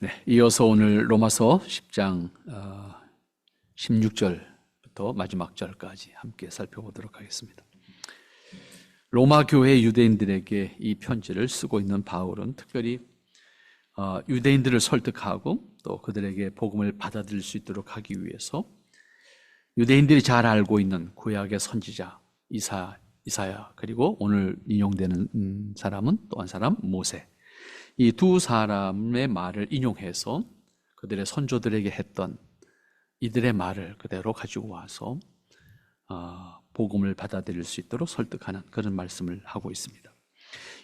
네, 이어서 오늘 로마서 10장 16절부터 마지막 절까지 함께 살펴보도록 하겠습니다. 로마 교회 유대인들에게 이 편지를 쓰고 있는 바울은 특별히 유대인들을 설득하고 또 그들에게 복음을 받아들일 수 있도록 하기 위해서 유대인들이 잘 알고 있는 구약의 선지자 이사야 그리고 오늘 인용되는 사람은 또 한 사람 모세, 이 두 사람의 말을 인용해서 그들의 선조들에게 했던 이들의 말을 그대로 가지고 와서 복음을 받아들일 수 있도록 설득하는 그런 말씀을 하고 있습니다.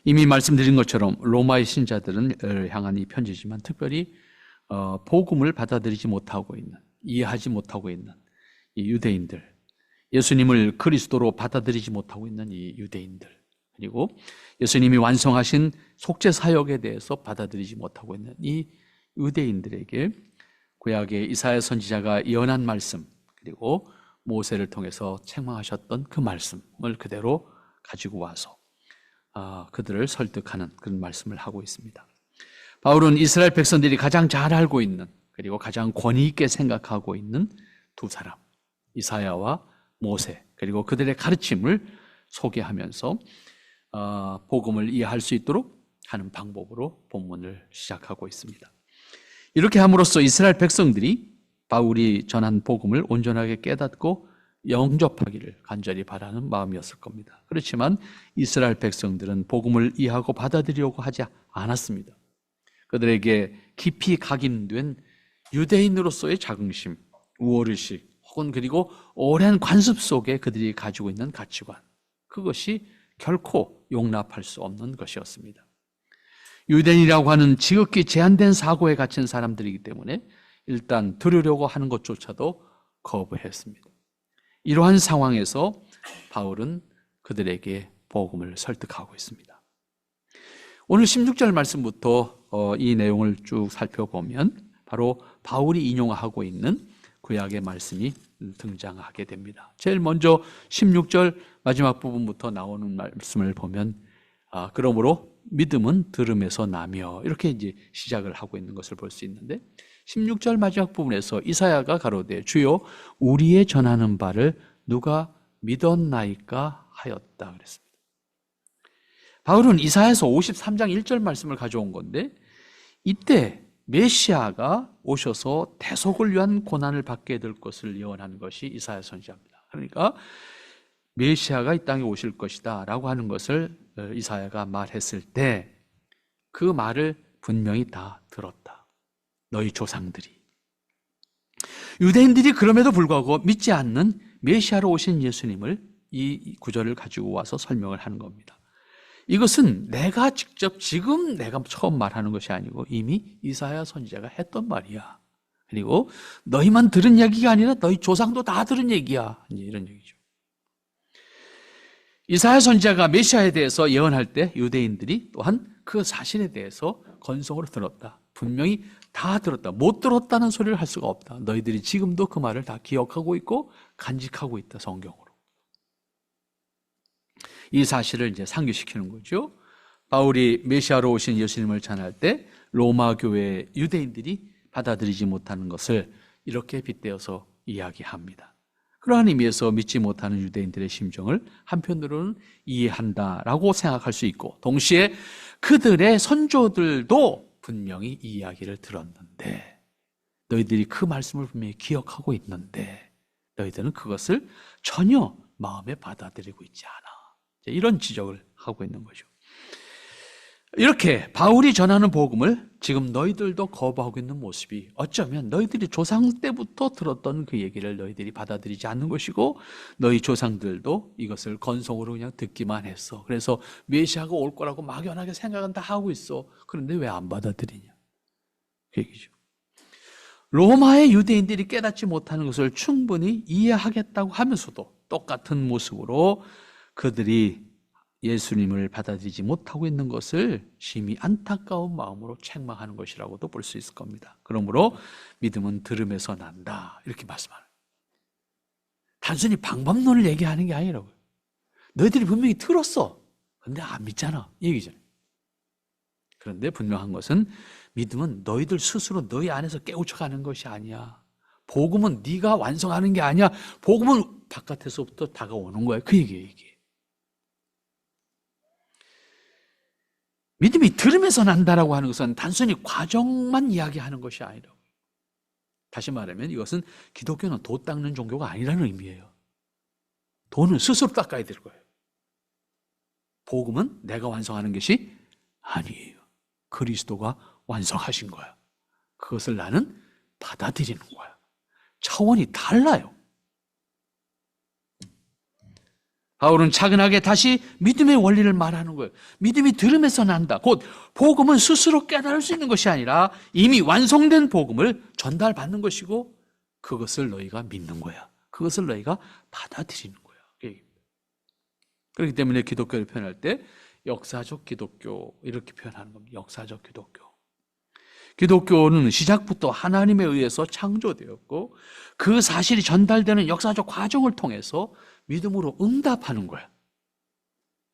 이미 말씀드린 것처럼 로마의 신자들을 향한 이 편지지만 특별히 복음을 받아들이지 못하고 있는, 이해하지 못하고 있는 이 유대인들, 예수님을 그리스도로 받아들이지 못하고 있는 이 유대인들, 그리고 예수님이 완성하신 속죄 사역에 대해서 받아들이지 못하고 있는 이 유대인들에게 구약의 이사야 선지자가 예언한 말씀, 그리고 모세를 통해서 책망하셨던 그 말씀을 그대로 가지고 와서 그들을 설득하는 그런 말씀을 하고 있습니다. 바울은 이스라엘 백성들이 가장 잘 알고 있는, 그리고 가장 권위 있게 생각하고 있는 두 사람, 이사야와 모세, 그리고 그들의 가르침을 소개하면서 복음을 이해할 수 있도록 하는 방법으로 본문을 시작하고 있습니다. 이렇게 함으로써 이스라엘 백성들이 바울이 전한 복음을 온전하게 깨닫고 영접하기를 간절히 바라는 마음이었을 겁니다. 그렇지만 이스라엘 백성들은 복음을 이해하고 받아들이려고 하지 않았습니다. 그들에게 깊이 각인된 유대인으로서의 자긍심, 우월의식, 혹은 그리고 오랜 관습 속에 그들이 가지고 있는 가치관, 그것이 결코 용납할 수 없는 것이었습니다. 유대인이라고 하는 지극히 제한된 사고에 갇힌 사람들이기 때문에 일단 들으려고 하는 것조차도 거부했습니다. 이러한 상황에서 바울은 그들에게 복음을 설득하고 있습니다. 오늘 16절 말씀부터 이 내용을 쭉 살펴보면 바로 바울이 인용하고 있는 구약의 말씀이 등장하게 됩니다. 제일 먼저 16절 마지막 부분부터 나오는 말씀을 보면 그러므로 믿음은 들음에서 나며, 이렇게 이제 시작을 하고 있는 것을 볼 수 있는데 16절 마지막 부분에서 이사야가 가로되 주여 우리의 전하는 바를 누가 믿었나이까 하였다 그랬습니다. 바울은 이사야서 53장 1절 말씀을 가져온 건데 이때 메시아가 오셔서 대속을 위한 고난을 받게 될 것을 예언한 것이 이사야 선지자입니다. 그러니까 메시아가 이 땅에 오실 것이다 라고 하는 것을 이사야가 말했을 때 그 말을 분명히 다 들었다. 너희 조상들이. 유대인들이 그럼에도 불구하고 믿지 않는 메시아로 오신 예수님을 이 구절을 가지고 와서 설명을 하는 겁니다. 이것은 내가 직접 지금 내가 처음 말하는 것이 아니고 이미 이사야 선지자가 했던 말이야. 그리고 너희만 들은 얘기가 아니라 너희 조상도 다 들은 얘기야. 이런 얘기죠. 이사야 선지자가 메시아에 대해서 예언할 때 유대인들이 또한 그 사실에 대해서 건성으로 들었다. 분명히 다 들었다. 못 들었다는 소리를 할 수가 없다. 너희들이 지금도 그 말을 다 기억하고 있고 간직하고 있다. 성경으로. 이 사실을 이제 상기시키는 거죠. 바울이 메시아로 오신 예수님을 전할 때 로마 교회 유대인들이 받아들이지 못하는 것을 이렇게 빗대어서 이야기합니다. 그러한 의미에서 믿지 못하는 유대인들의 심정을 한편으로는 이해한다라고 생각할 수 있고, 동시에 그들의 선조들도 분명히 이 이야기를 들었는데 너희들이 그 말씀을 분명히 기억하고 있는데 너희들은 그것을 전혀 마음에 받아들이고 있지 않아. 이런 지적을 하고 있는 거죠. 이렇게 바울이 전하는 복음을 지금 너희들도 거부하고 있는 모습이 어쩌면 너희들이 조상 때부터 들었던 그 얘기를 너희들이 받아들이지 않는 것이고, 너희 조상들도 이것을 건성으로 그냥 듣기만 했어. 그래서 메시아가 올 거라고 막연하게 생각은 다 하고 있어. 그런데 왜 안 받아들이냐, 그 얘기죠. 로마의 유대인들이 깨닫지 못하는 것을 충분히 이해하겠다고 하면서도 똑같은 모습으로 그들이 예수님을 받아들이지 못하고 있는 것을 심히 안타까운 마음으로 책망하는 것이라고도 볼 수 있을 겁니다. 그러므로 믿음은 들음에서 난다, 이렇게 말씀하는, 단순히 방법론을 얘기하는 게 아니라고요. 너희들이 분명히 들었어. 근데 안 믿잖아, 이 얘기잖아요. 그런데 분명한 것은 믿음은 너희들 스스로 너희 안에서 깨우쳐가는 것이 아니야. 복음은 네가 완성하는 게 아니야. 복음은 바깥에서부터 다가오는 거야. 그 얘기예요, 이게. 믿음이 들으면서 난다라고 하는 것은 단순히 과정만 이야기하는 것이 아니라고. 다시 말하면 이것은 기독교는 도 닦는 종교가 아니라는 의미예요. 도는 스스로 닦아야 될 거예요. 복음은 내가 완성하는 것이 아니에요. 그리스도가 완성하신 거야. 그것을 나는 받아들이는 거야. 차원이 달라요. 바울은 차근하게 다시 믿음의 원리를 말하는 거예요. 믿음이 들음에서 난다. 곧 복음은 스스로 깨달을 수 있는 것이 아니라 이미 완성된 복음을 전달받는 것이고 그것을 너희가 믿는 거야. 그것을 너희가 받아들이는 거야. 그렇기 때문에 기독교를 표현할 때 역사적 기독교 이렇게 표현하는 겁니다. 역사적 기독교. 기독교는 시작부터 하나님에 의해서 창조되었고 그 사실이 전달되는 역사적 과정을 통해서 믿음으로 응답하는 거야.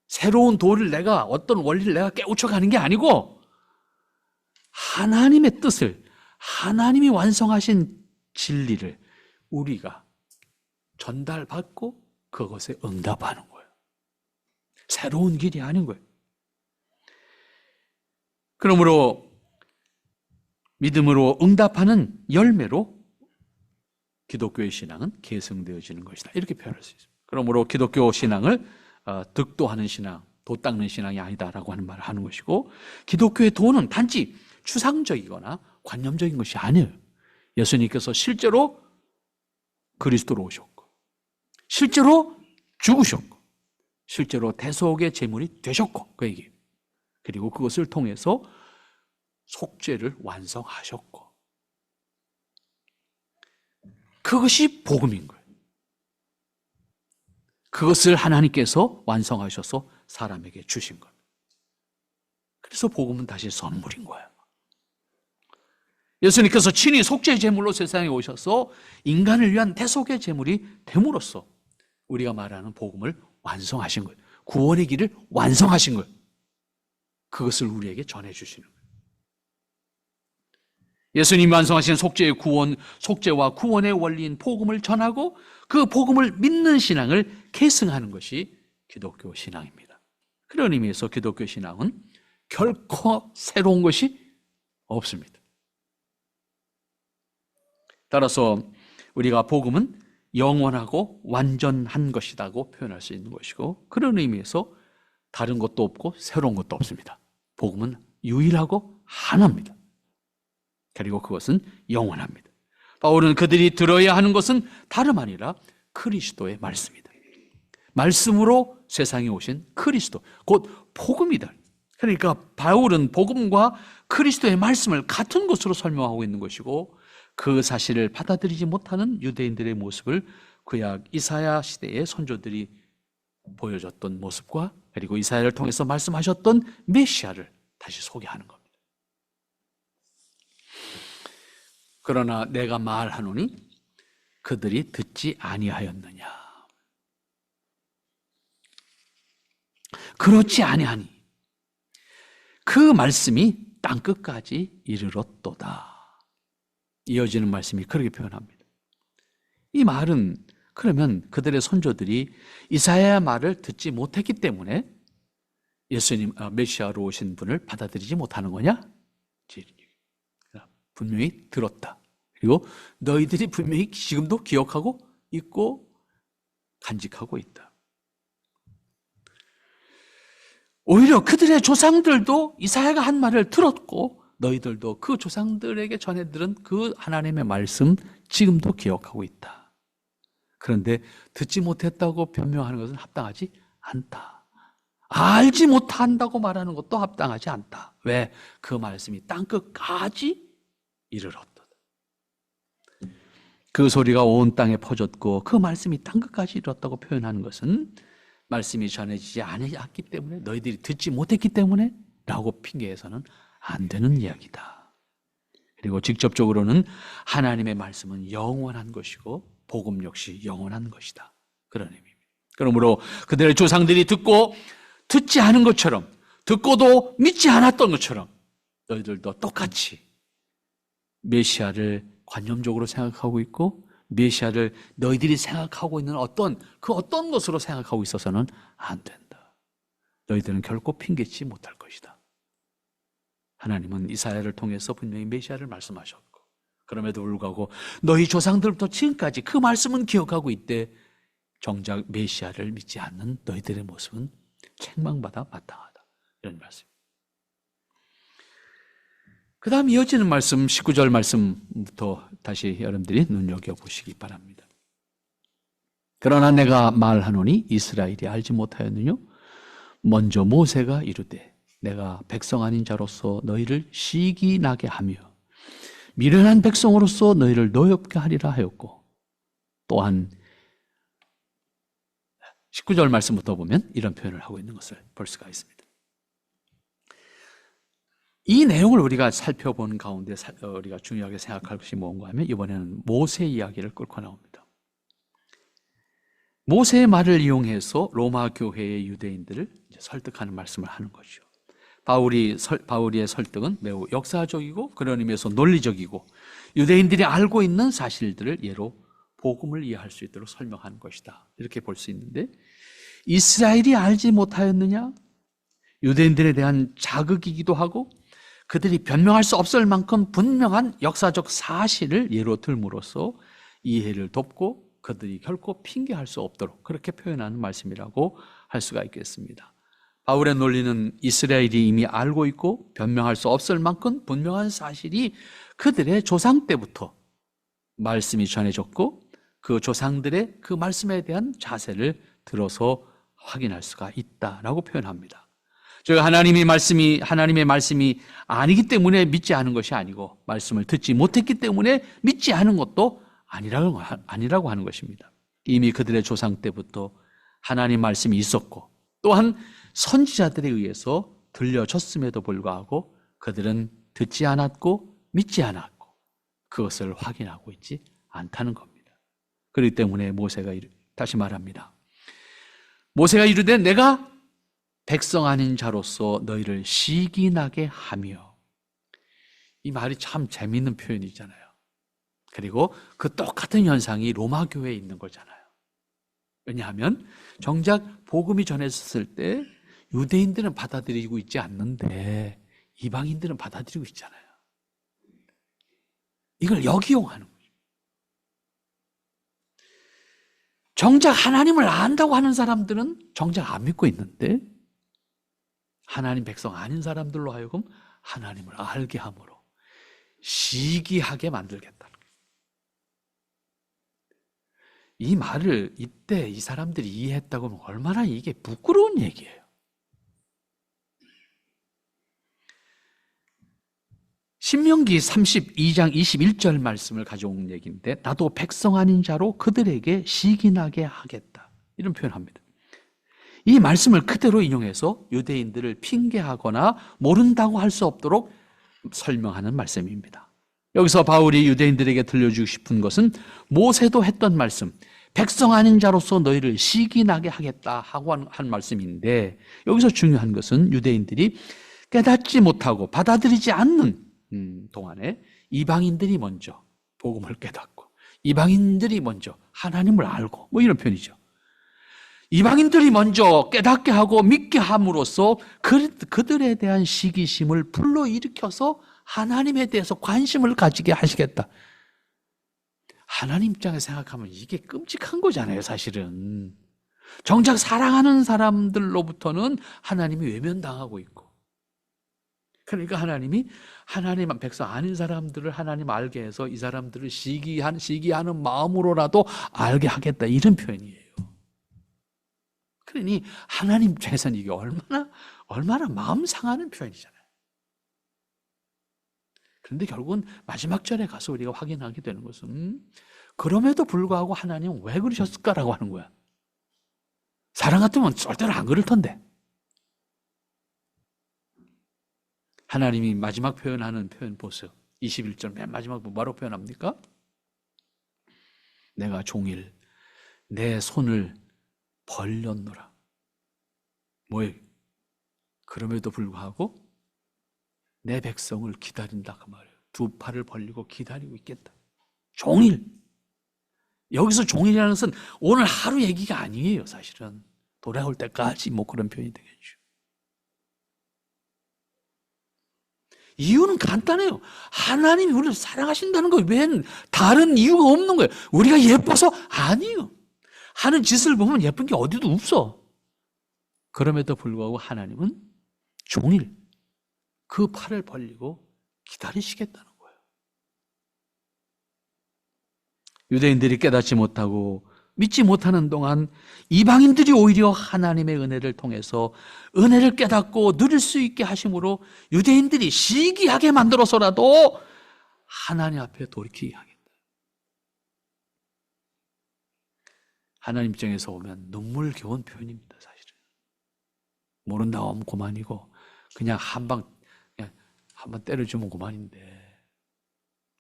새로운 도를 내가 어떤 원리를 내가 깨우쳐가는 게 아니고 하나님의 뜻을 하나님이 완성하신 진리를 우리가 전달받고 그것에 응답하는 거예요. 새로운 길이 아닌 거예요. 그러므로 믿음으로 응답하는 열매로 기독교의 신앙은 계승되어지는 것이다. 이렇게 표현할 수 있습니다. 그러므로 기독교 신앙을 득도하는 신앙, 도 닦는 신앙이 아니다라고 하는 말을 하는 것이고 기독교의 도는 단지 추상적이거나 관념적인 것이 아니에요. 예수님께서 실제로 그리스도로 오셨고 실제로 죽으셨고 실제로 대속의 제물이 되셨고 그 얘기예요. 그리고 그것을 통해서 속죄를 완성하셨고 그것이 복음인 거예요. 그것을 하나님께서 완성하셔서 사람에게 주신 겁니다. 그래서 복음은 다시 선물인 거예요. 예수님께서 친히 속죄 제물로 세상에 오셔서 인간을 위한 대속의 제물이 됨으로써 우리가 말하는 복음을 완성하신 거예요. 구원의 길을 완성하신 거예요. 그것을 우리에게 전해주시는 거예요. 예수님이 완성하신 속죄의 구원, 속죄와 구원의 원리인 복음을 전하고 그 복음을 믿는 신앙을 계승하는 것이 기독교 신앙입니다. 그런 의미에서 기독교 신앙은 결코 새로운 것이 없습니다. 따라서 우리가 복음은 영원하고 완전한 것이라고 표현할 수 있는 것이고 그런 의미에서 다른 것도 없고 새로운 것도 없습니다. 복음은 유일하고 하나입니다. 그리고 그것은 영원합니다. 바울은 그들이 들어야 하는 것은 다름 아니라 그리스도의 말씀이다. 말씀으로 세상에 오신 그리스도, 곧 복음이다. 그러니까 바울은 복음과 그리스도의 말씀을 같은 것으로 설명하고 있는 것이고 그 사실을 받아들이지 못하는 유대인들의 모습을 구약 이사야 시대의 선조들이 보여줬던 모습과 그리고 이사야를 통해서 말씀하셨던 메시아를 다시 소개하는 겁니다. 그러나 내가 말하노니 그들이 듣지 아니하였느냐. 그렇지 아니하니 그 말씀이 땅끝까지 이르렀도다. 이어지는 말씀이 그렇게 표현합니다. 이 말은 그러면 그들의 선조들이 이사야의 말을 듣지 못했기 때문에 예수님 메시아로 오신 분을 받아들이지 못하는 거냐? 분명히 들었다. 그리고 너희들이 분명히 지금도 기억하고 있고 간직하고 있다. 오히려 그들의 조상들도 이사야가 한 말을 들었고 너희들도 그 조상들에게 전해 들은 그 하나님의 말씀 지금도 기억하고 있다. 그런데 듣지 못했다고 변명하는 것은 합당하지 않다. 알지 못한다고 말하는 것도 합당하지 않다. 왜? 그 말씀이 땅끝까지 이르렀다. 그 소리가 온 땅에 퍼졌고 그 말씀이 땅끝까지 이르렀다고 표현하는 것은 말씀이 전해지지 않았기 때문에 너희들이 듣지 못했기 때문에 라고 핑계해서는 안 되는 이야기다. 그리고 직접적으로는 하나님의 말씀은 영원한 것이고 복음 역시 영원한 것이다. 그런 의미입니다. 그러므로 그들의 조상들이 듣고 듣지 않은 것처럼 듣고도 믿지 않았던 것처럼 너희들도 똑같이 메시아를 관념적으로 생각하고 있고 메시아를 너희들이 생각하고 있는 어떤 것으로 생각하고 있어서는 안 된다. 너희들은 결코 핑계치 못할 것이다. 하나님은 이사야를 통해서 분명히 메시아를 말씀하셨고 그럼에도 불구하고 너희 조상들부터 지금까지 그 말씀은 기억하고 있되 정작 메시아를 믿지 않는 너희들의 모습은 책망받아 마땅하다. 이런 말씀. 그 다음 이어지는 말씀 19절 말씀부터 다시 여러분들이 눈여겨보시기 바랍니다. 그러나 내가 말하노니 이스라엘이 알지 못하였느뇨? 먼저 모세가 이르되 내가 백성 아닌 자로서 너희를 시기 나게 하며 미련한 백성으로서 너희를 노엽게 하리라 하였고 또한 19절 말씀부터 보면 이런 표현을 하고 있는 것을 볼 수가 있습니다. 이 내용을 우리가 살펴보는 가운데 우리가 중요하게 생각할 것이 뭔가 하면 이번에는 모세 이야기를 끌고 나옵니다. 모세의 말을 이용해서 로마 교회의 유대인들을 설득하는 말씀을 하는 거죠. 바울의 설득은 매우 역사적이고 그런 의미에서 논리적이고 유대인들이 알고 있는 사실들을 예로 복음을 이해할 수 있도록 설명하는 것이다. 이렇게 볼 수 있는데 이스라엘이 알지 못하였느냐? 유대인들에 대한 자극이기도 하고 그들이 변명할 수 없을 만큼 분명한 역사적 사실을 예로 들므로써 이해를 돕고 그들이 결코 핑계할 수 없도록 그렇게 표현하는 말씀이라고 할 수가 있겠습니다. 바울의 논리는 이스라엘이 이미 알고 있고 변명할 수 없을 만큼 분명한 사실이 그들의 조상 때부터 말씀이 전해졌고 그 조상들의 그 말씀에 대한 자세를 들어서 확인할 수가 있다라고 표현합니다. 즉 하나님의 말씀이 아니기 때문에 믿지 않은 것이 아니고 말씀을 듣지 못했기 때문에 믿지 않은 것도 아니라고 하는 것입니다. 이미 그들의 조상 때부터 하나님 말씀이 있었고 또한 선지자들에 의해서 들려졌음에도 불구하고 그들은 듣지 않았고 믿지 않았고 그것을 확인하고 있지 않다는 겁니다. 그렇기 때문에 모세가 다시 말합니다. 모세가 이르되 내가 백성 아닌 자로서 너희를 시기나게 하며, 이 말이 참 재미있는 표현이잖아요. 그리고 그 똑같은 현상이 로마 교회에 있는 거잖아요. 왜냐하면 정작 복음이 전해졌을 때 유대인들은 받아들이고 있지 않는데 이방인들은 받아들이고 있잖아요. 이걸 역이용하는 거죠. 정작 하나님을 안다고 하는 사람들은 정작 안 믿고 있는데 하나님 백성 아닌 사람들로 하여금 하나님을 알게 함으로 시기하게 만들겠다는 거예요. 이 말을 이때 이 사람들이 이해했다고 하면 얼마나 이게 부끄러운 얘기예요. 신명기 32장 21절 말씀을 가져온 얘기인데 나도 백성 아닌 자로 그들에게 시기나게 하겠다, 이런 표현합니다. 이 말씀을 그대로 인용해서 유대인들을 핑계하거나 모른다고 할 수 없도록 설명하는 말씀입니다. 여기서 바울이 유대인들에게 들려주고 싶은 것은 모세도 했던 말씀, 백성 아닌 자로서 너희를 시기나게 하겠다 하고 한 말씀인데, 여기서 중요한 것은 유대인들이 깨닫지 못하고 받아들이지 않는 동안에 이방인들이 먼저 복음을 깨닫고 이방인들이 먼저 하나님을 알고 이런 편이죠. 이방인들이 먼저 깨닫게 하고 믿게 함으로써 그들에 대한 시기심을 불러일으켜서 하나님에 대해서 관심을 가지게 하시겠다. 하나님 입장에 생각하면 이게 끔찍한 거잖아요, 사실은. 정작 사랑하는 사람들로부터는 하나님이 외면당하고 있고, 그러니까 하나님 백성 아닌 사람들을 하나님 알게 해서 이 사람들을 시기하는 마음으로라도 알게 하겠다, 이런 표현이에요. 그러니 하나님 입장에서는 이게 얼마나 마음 상하는 표현이잖아요. 그런데 결국은 마지막 절에 가서 우리가 확인하게 되는 것은 그럼에도 불구하고 하나님은 왜 그러셨을까라고 하는 거야. 사람 같으면 절대로 안 그럴 텐데. 하나님이 마지막 표현하는 표현 보세요. 21절 맨 마지막 뭐라고 표현합니까? 내가 종일 내 손을 벌렸노라. 뭐예요? 그럼에도 불구하고 내 백성을 기다린다 그 말이에요. 두 팔을 벌리고 기다리고 있겠다. 종일. 여기서 종일이라는 것은 오늘 하루 얘기가 아니에요. 사실은 돌아올 때까지 뭐 그런 표현이 되겠죠. 이유는 간단해요. 하나님이 우리를 사랑하신다는 거 외에는 다른 이유가 없는 거예요. 우리가 예뻐서 아니에요. 하는 짓을 보면 예쁜 게 어디도 없어. 그럼에도 불구하고 하나님은 종일 그 팔을 벌리고 기다리시겠다는 거예요. 유대인들이 깨닫지 못하고 믿지 못하는 동안 이방인들이 오히려 하나님의 은혜를 통해서 은혜를 깨닫고 누릴 수 있게 하심으로 유대인들이 시기하게 만들어서라도 하나님 앞에 돌이키게 하겠다. 하나님 입장에서 보면 눈물겨운 표현입니다. 사실은 모른다고 하면 그만이고 그냥 한 방 때려주면 그만인데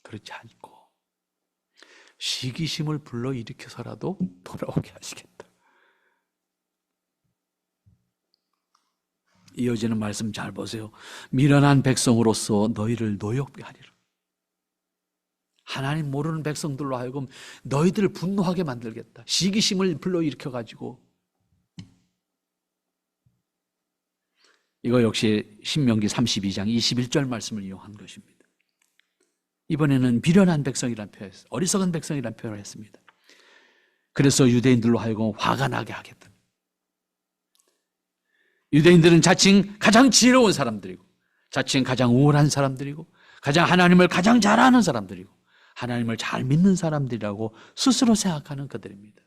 그렇지 않고 시기심을 불러일으켜서라도 돌아오게 하시겠다. 이어지는 말씀 잘 보세요. 미련한 백성으로서 너희를 노엽게 하리라. 하나님 모르는 백성들로 하여금 너희들을 분노하게 만들겠다. 시기심을 불러일으켜가지고. 이거 역시 신명기 32장 21절 말씀을 이용한 것입니다. 이번에는 미련한 백성이라는 표현을 했어요. 어리석은 백성이라는 표현을 했습니다. 그래서 유대인들로 하여금 화가 나게 하겠다. 유대인들은 자칭 가장 지혜로운 사람들이고 자칭 가장 우월한 사람들이고 하나님을 가장 잘 아는 사람들이고 하나님을 잘 믿는 사람들이라고 스스로 생각하는 그들입니다.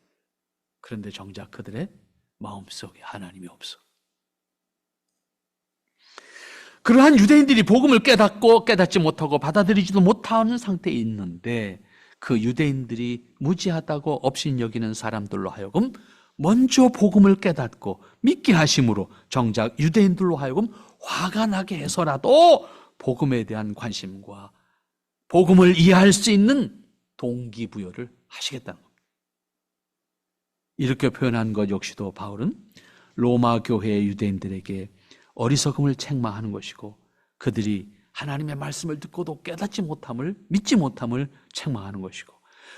그런데 정작 그들의 마음속에 하나님이 없어. 그러한 유대인들이 복음을 깨닫고 깨닫지 못하고 받아들이지도 못하는 상태에 있는데 그 유대인들이 무지하다고 업신여기는 사람들로 하여금 먼저 복음을 깨닫고 믿게 하심으로 정작 유대인들로 하여금 화가 나게 해서라도 복음에 대한 관심과 복음을 이해할 수 있는 동기부여를 하시겠다는 겁니다. 이렇게 표현한 것 역시도 바울은 로마 교회의 유대인들에게 어리석음을 책망하는 것이고 그들이 하나님의 말씀을 듣고도 깨닫지 못함을 믿지 못함을 책망하는 것이고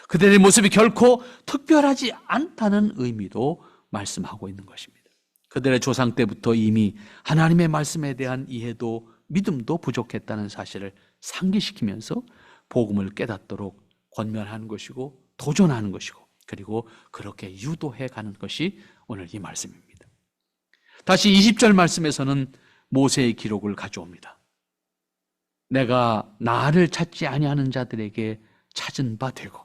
그들의 모습이 결코 특별하지 않다는 의미도 말씀하고 있는 것입니다. 그들의 조상 때부터 이미 하나님의 말씀에 대한 이해도 믿음도 부족했다는 사실을 상기시키면서 복음을 깨닫도록 권면하는 것이고 도전하는 것이고 그리고 그렇게 유도해 가는 것이 오늘 이 말씀입니다. 다시 20절 말씀에서는 모세의 기록을 가져옵니다. 내가 나를 찾지 아니하는 자들에게 찾은 바 되고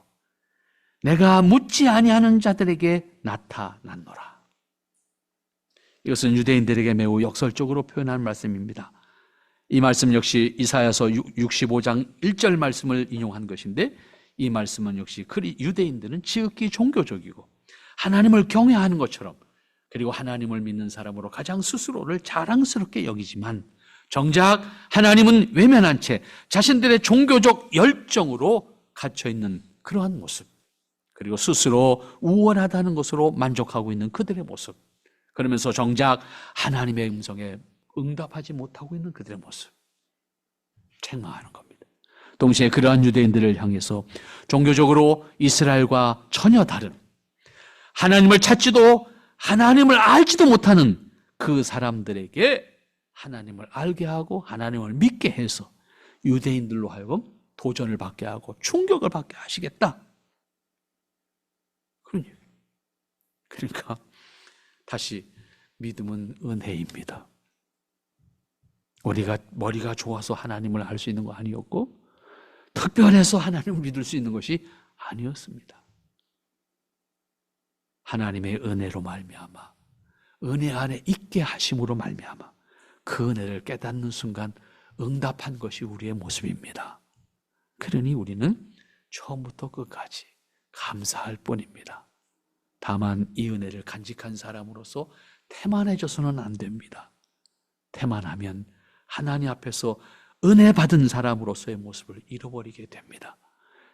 내가 묻지 아니하는 자들에게 나타났노라. 이것은 유대인들에게 매우 역설적으로 표현한 말씀입니다. 이 말씀 역시 이사야서 65장 1절 말씀을 인용한 것인데 이 말씀은 역시 유대인들은 지극히 종교적이고 하나님을 경외하는 것처럼 그리고 하나님을 믿는 사람으로 가장 스스로를 자랑스럽게 여기지만 정작 하나님은 외면한 채 자신들의 종교적 열정으로 갇혀있는 그러한 모습 그리고 스스로 우월하다는 것으로 만족하고 있는 그들의 모습 그러면서 정작 하나님의 음성에 응답하지 못하고 있는 그들의 모습 책망하는 겁니다. 동시에 그러한 유대인들을 향해서 종교적으로 이스라엘과 전혀 다른 하나님을 찾지도 하나님을 알지도 못하는 그 사람들에게 하나님을 알게 하고 하나님을 믿게 해서 유대인들로 하여금 도전을 받게 하고 충격을 받게 하시겠다. 그러니까 다시 믿음은 은혜입니다. 우리가 머리가 좋아서 하나님을 알 수 있는 거 아니었고 특별해서 하나님을 믿을 수 있는 것이 아니었습니다. 하나님의 은혜로 말미암아 은혜 안에 있게 하심으로 말미암아 그 은혜를 깨닫는 순간 응답한 것이 우리의 모습입니다. 그러니 우리는 처음부터 끝까지 감사할 뿐입니다. 다만 이 은혜를 간직한 사람으로서 태만해져서는 안 됩니다. 태만하면 하나님 앞에서 은혜 받은 사람으로서의 모습을 잃어버리게 됩니다.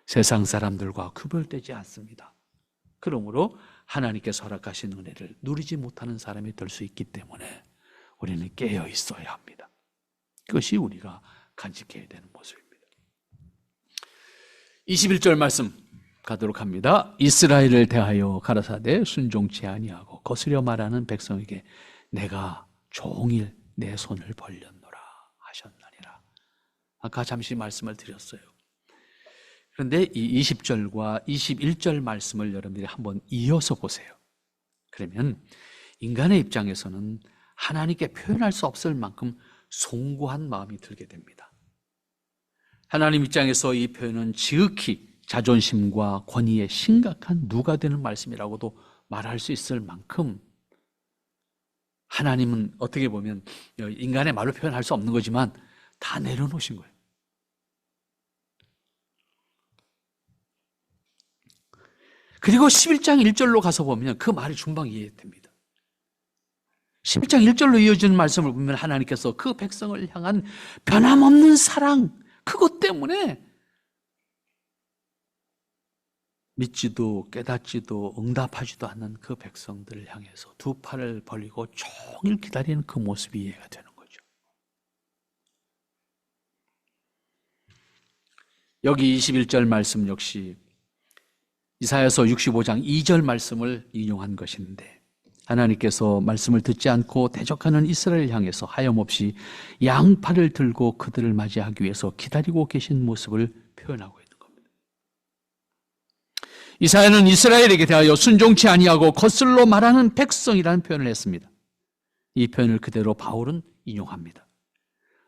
세상 사람들과 구별되지 않습니다. 그러므로 하나님께서 허락하신 은혜를 누리지 못하는 사람이 될 수 있기 때문에 우리는 깨어 있어야 합니다. 그것이 우리가 간직해야 되는 모습입니다. 21절 말씀 가도록 합니다. 이스라엘을 대하여 가라사대 순종치 아니하고 거스려 말하는 백성에게 내가 종일 내 손을 벌렸노라 하셨나니라. 아까 잠시 말씀을 드렸어요. 그런데 이 20절과 21절 말씀을 여러분들이 한번 이어서 보세요. 그러면 인간의 입장에서는 하나님께 표현할 수 없을 만큼 송구한 마음이 들게 됩니다. 하나님 입장에서 이 표현은 지극히 자존심과 권위에 심각한 누가 되는 말씀이라고도 말할 수 있을 만큼 하나님은 어떻게 보면 인간의 말로 표현할 수 없는 거지만 다 내려놓으신 거예요. 그리고 11장 1절로 가서 보면 그 말이 금방 이해됩니다. 11장 1절로 이어지는 말씀을 보면 하나님께서 그 백성을 향한 변함없는 사랑, 그것 때문에 믿지도 깨닫지도 응답하지도 않는 그 백성들을 향해서 두 팔을 벌리고 종일 기다리는 그 모습이 이해가 되는 거죠. 여기 21절 말씀 역시 이사야서 65장 2절 말씀을 인용한 것인데 하나님께서 말씀을 듣지 않고 대적하는 이스라엘 향해서 하염없이 양팔을 들고 그들을 맞이하기 위해서 기다리고 계신 모습을 표현하고 있는 겁니다. 이사야는 이스라엘에게 대하여 순종치 아니하고 거슬러 말하는 백성이라는 표현을 했습니다. 이 표현을 그대로 바울은 인용합니다.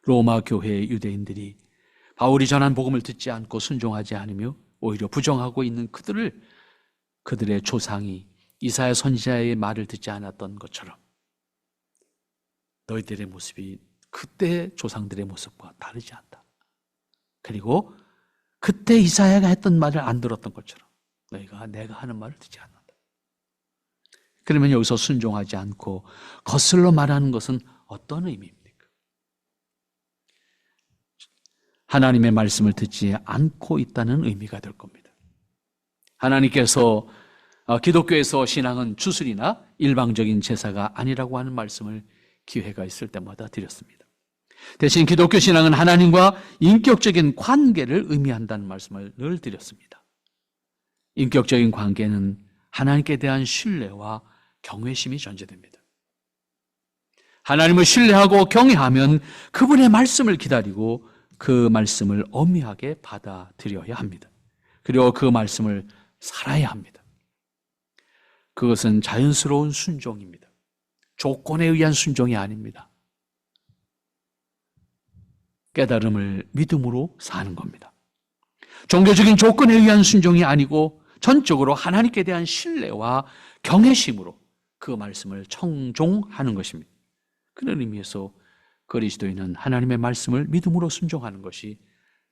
로마 교회의 유대인들이 바울이 전한 복음을 듣지 않고 순종하지 않으며 오히려 부정하고 있는 그들의 조상이 이사야 선지자의 말을 듣지 않았던 것처럼 너희들의 모습이 그때 조상들의 모습과 다르지 않다. 그리고 그때 이사야가 했던 말을 안 들었던 것처럼 너희가 내가 하는 말을 듣지 않는다. 그러면 여기서 순종하지 않고 거슬러 말하는 것은 어떤 의미입니까? 하나님의 말씀을 듣지 않고 있다는 의미가 될 겁니다. 하나님께서 기독교에서 신앙은 주술이나 일방적인 제사가 아니라고 하는 말씀을 기회가 있을 때마다 드렸습니다. 대신 기독교 신앙은 하나님과 인격적인 관계를 의미한다는 말씀을 늘 드렸습니다. 인격적인 관계는 하나님께 대한 신뢰와 경외심이 전제됩니다. 하나님을 신뢰하고 경외하면 그분의 말씀을 기다리고 그 말씀을 엄밀하게 받아들여야 합니다. 그리고 그 말씀을 살아야 합니다. 그것은 자연스러운 순종입니다. 조건에 의한 순종이 아닙니다. 깨달음을 믿음으로 사는 겁니다. 종교적인 조건에 의한 순종이 아니고 전적으로 하나님께 대한 신뢰와 경외심으로 그 말씀을 청종하는 것입니다. 그런 의미에서 그리스도인은 하나님의 말씀을 믿음으로 순종하는 것이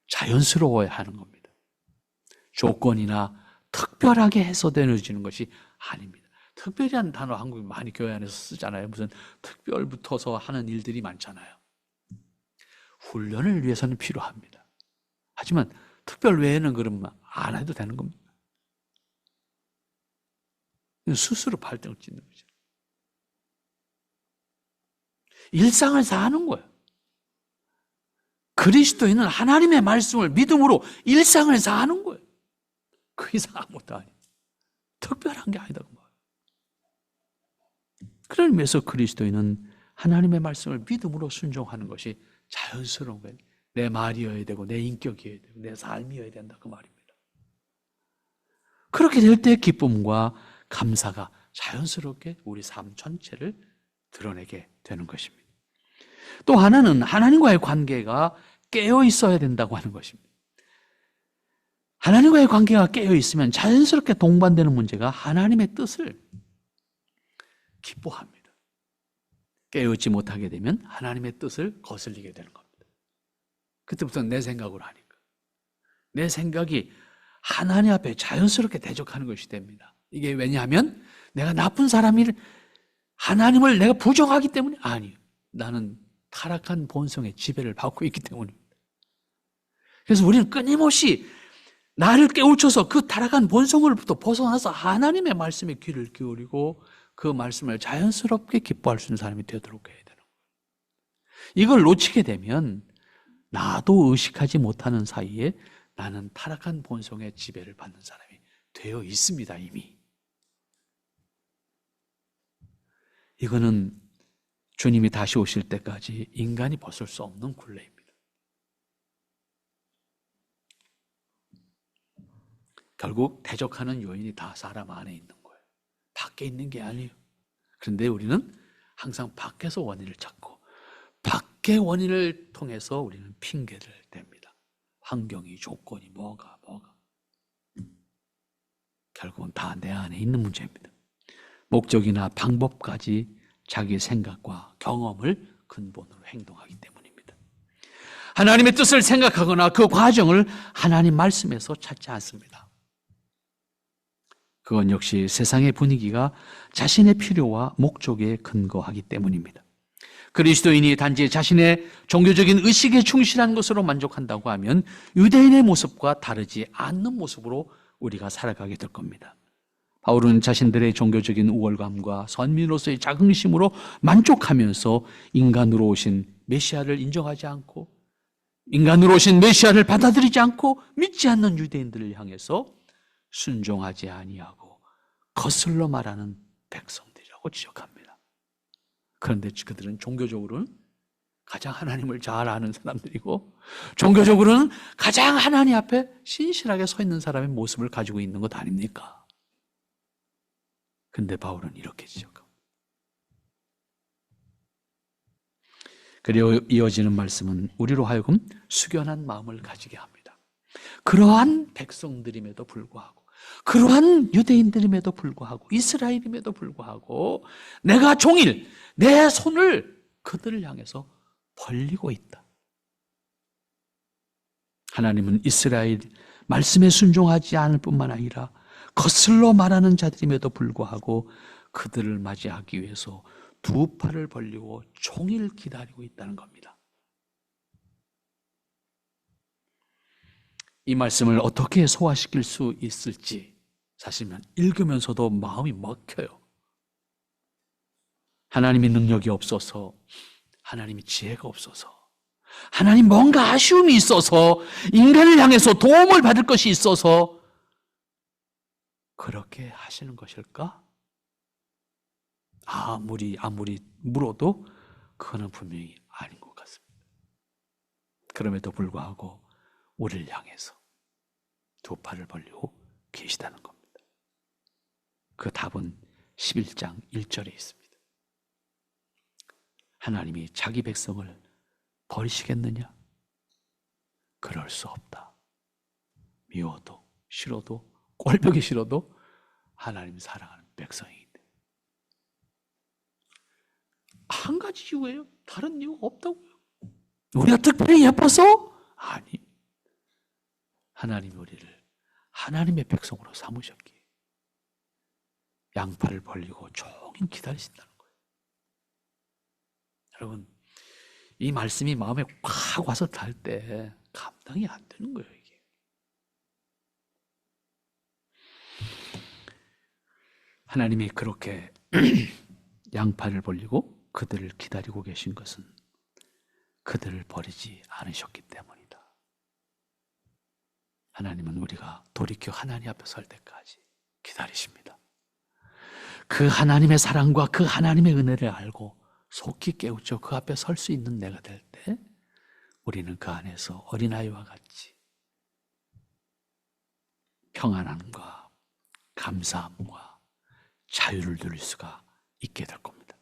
자연스러워야 하는 겁니다. 조건이나 특별하게 해서되어지는 것이 아닙니다. 특별이라는 단어 한국에 많이 교회 안에서 쓰잖아요. 무슨 특별 붙어서 하는 일들이 많잖아요. 훈련을 위해서는 필요합니다. 하지만 특별 외에는 그러면 안 해도 되는 겁니다. 스스로 발등을 찢는 거죠. 일상을 사는 거예요. 그리스도인은 하나님의 말씀을 믿음으로 일상을 사는 거예요. 그 이상 아무것도 아니에요. 특별한 게 아니다. 그런 의미에서 그리스도인은 하나님의 말씀을 믿음으로 순종하는 것이 자연스러운 거예요. 내 말이어야 되고 내 인격이어야 되고 내 삶이어야 된다 그 말입니다. 그렇게 될 때 기쁨과 감사가 자연스럽게 우리 삶 전체를 드러내게 되는 것입니다. 또 하나는 하나님과의 관계가 깨어 있어야 된다고 하는 것입니다. 하나님과의 관계가 깨어 있으면 자연스럽게 동반되는 문제가 하나님의 뜻을 기뻐합니다. 깨어 있지 못하게 되면 하나님의 뜻을 거슬리게 되는 겁니다. 그때부터 내 생각으로 하니까 내 생각이 하나님 앞에 자연스럽게 대적하는 것이 됩니다. 이게 왜냐하면 내가 나쁜 사람이 하나님을 내가 부정하기 때문에 아니에요. 나는 타락한 본성의 지배를 받고 있기 때문입니다. 그래서 우리는 끊임없이 나를 깨우쳐서 그 타락한 본성으로부터 벗어나서 하나님의 말씀에 귀를 기울이고 그 말씀을 자연스럽게 기뻐할 수 있는 사람이 되도록 해야 되는 거예요. 이걸 놓치게 되면 나도 의식하지 못하는 사이에 나는 타락한 본성의 지배를 받는 사람이 되어 있습니다, 이미. 이거는 주님이 다시 오실 때까지 인간이 벗을 수 없는 굴레입니다. 결국 대적하는 요인이 다 사람 안에 있는 거예요. 밖에 있는 게 아니에요. 그런데 우리는 항상 밖에서 원인을 찾고 밖의 원인을 통해서 우리는 핑계를 댑니다. 환경이, 조건이, 뭐가. 결국은 다 내 안에 있는 문제입니다. 목적이나 방법까지 자기 생각과 경험을 근본으로 행동하기 때문입니다. 하나님의 뜻을 생각하거나 그 과정을 하나님 말씀에서 찾지 않습니다. 그건 역시 세상의 분위기가 자신의 필요와 목적에 근거하기 때문입니다. 그리스도인이 단지 자신의 종교적인 의식에 충실한 것으로 만족한다고 하면 유대인의 모습과 다르지 않는 모습으로 우리가 살아가게 될 겁니다. 바울은 자신들의 종교적인 우월감과 선민으로서의 자긍심으로 만족하면서 인간으로 오신 메시아를 인정하지 않고 인간으로 오신 메시아를 받아들이지 않고 믿지 않는 유대인들을 향해서 순종하지 아니하고 거슬러 말하는 백성들이라고 지적합니다. 그런데 그들은 종교적으로는 가장 하나님을 잘 아는 사람들이고 종교적으로는 가장 하나님 앞에 신실하게 서 있는 사람의 모습을 가지고 있는 것 아닙니까? 근데 바울은 이렇게 지적합니다. 그리고 이어지는 말씀은 우리로 하여금 숙연한 마음을 가지게 합니다. 그러한 백성들임에도 불구하고 그러한 유대인들임에도 불구하고 이스라엘임에도 불구하고 내가 종일 내 손을 그들을 향해서 벌리고 있다. 하나님은 이스라엘 말씀에 순종하지 않을 뿐만 아니라 거슬러 말하는 자들임에도 불구하고 그들을 맞이하기 위해서 두 팔을 벌리고 종일 기다리고 있다는 겁니다. 이 말씀을 어떻게 소화시킬 수 있을지 사실은 읽으면서도 마음이 먹혀요. 하나님의 능력이 없어서, 하나님의 지혜가 없어서, 하나님 뭔가 아쉬움이 있어서, 인간을 향해서 도움을 받을 것이 있어서 그렇게 하시는 것일까? 아무리 물어도 그거는 분명히 아닌 것 같습니다. 그럼에도 불구하고 우리를 향해서 두 팔을 벌리고 계시다는 겁니다. 그 답은 11장 1절에 있습니다. 하나님이 자기 백성을 버리시겠느냐? 그럴 수 없다. 미워도 싫어도 꼴보기 싫어도 하나님 사랑하는 백성이기 때문에. 한 가지 이유예요. 다른 이유가 없다고요. 우리가 특별히 예뻐서? 아니. 하나님이 우리를 하나님의 백성으로 삼으셨기에 양팔을 벌리고 종일 기다리신다는 거예요. 여러분, 이 말씀이 마음에 확 와서 닿을 때 감당이 안 되는 거예요, 이게. 하나님이 그렇게 양팔을 벌리고 그들을 기다리고 계신 것은 그들을 버리지 않으셨기 때문이다. 하나님은 우리가 돌이켜 하나님 앞에 설 때까지 기다리십니다. 그 하나님의 사랑과 그 하나님의 은혜를 알고 속히 깨우쳐 그 앞에 설 수 있는 내가 될 때 우리는 그 안에서 어린아이와 같이 평안함과 감사함과 자유를 누릴 수가 있게 될 겁니다.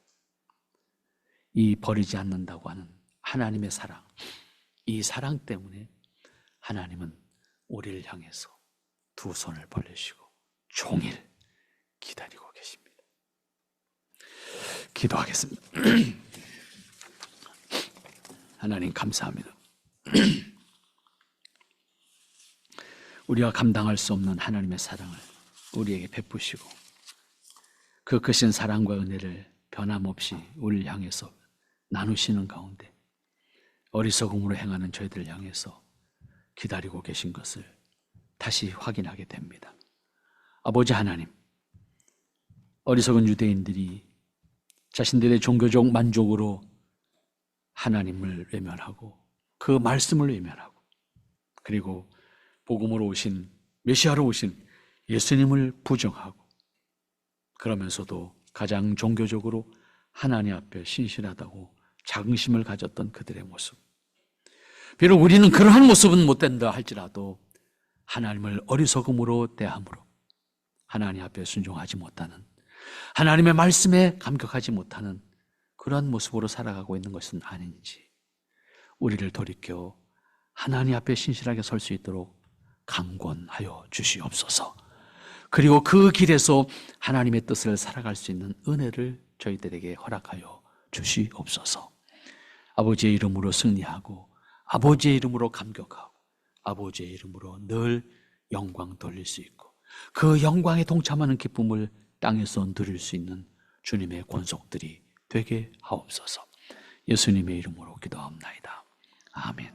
이 버리지 않는다고 하는 하나님의 사랑, 이 사랑 때문에 하나님은 우리를 향해서 두 손을 벌리시고 종일 기다리고 계십니다. 기도하겠습니다. 하나님 감사합니다. 우리가 감당할 수 없는 하나님의 사랑을 우리에게 베푸시고 그 크신 사랑과 은혜를 변함없이 우리를 향해서 나누시는 가운데 어리석음으로 행하는 저희들을 향해서 기다리고 계신 것을 다시 확인하게 됩니다. 아버지 하나님, 어리석은 유대인들이 자신들의 종교적 만족으로 하나님을 외면하고 그 말씀을 외면하고, 그리고 복음으로 오신, 메시아로 오신 예수님을 부정하고, 그러면서도 가장 종교적으로 하나님 앞에 신실하다고 자긍심을 가졌던 그들의 모습. 비록 우리는 그러한 모습은 못 된다 할지라도 하나님을 어리석음으로 대함으로 하나님 앞에 순종하지 못하는, 하나님의 말씀에 감격하지 못하는 그러한 모습으로 살아가고 있는 것은 아닌지 우리를 돌이켜 하나님 앞에 신실하게 설 수 있도록 강권하여 주시옵소서. 그리고 그 길에서 하나님의 뜻을 살아갈 수 있는 은혜를 저희들에게 허락하여 주시옵소서. 아버지의 이름으로 승리하고, 아버지의 이름으로 감격하고, 아버지의 이름으로 늘 영광 돌릴 수 있고, 그 영광에 동참하는 기쁨을 땅에서 누릴 수 있는 주님의 권속들이 되게 하옵소서. 예수님의 이름으로 기도합나이다. 아멘.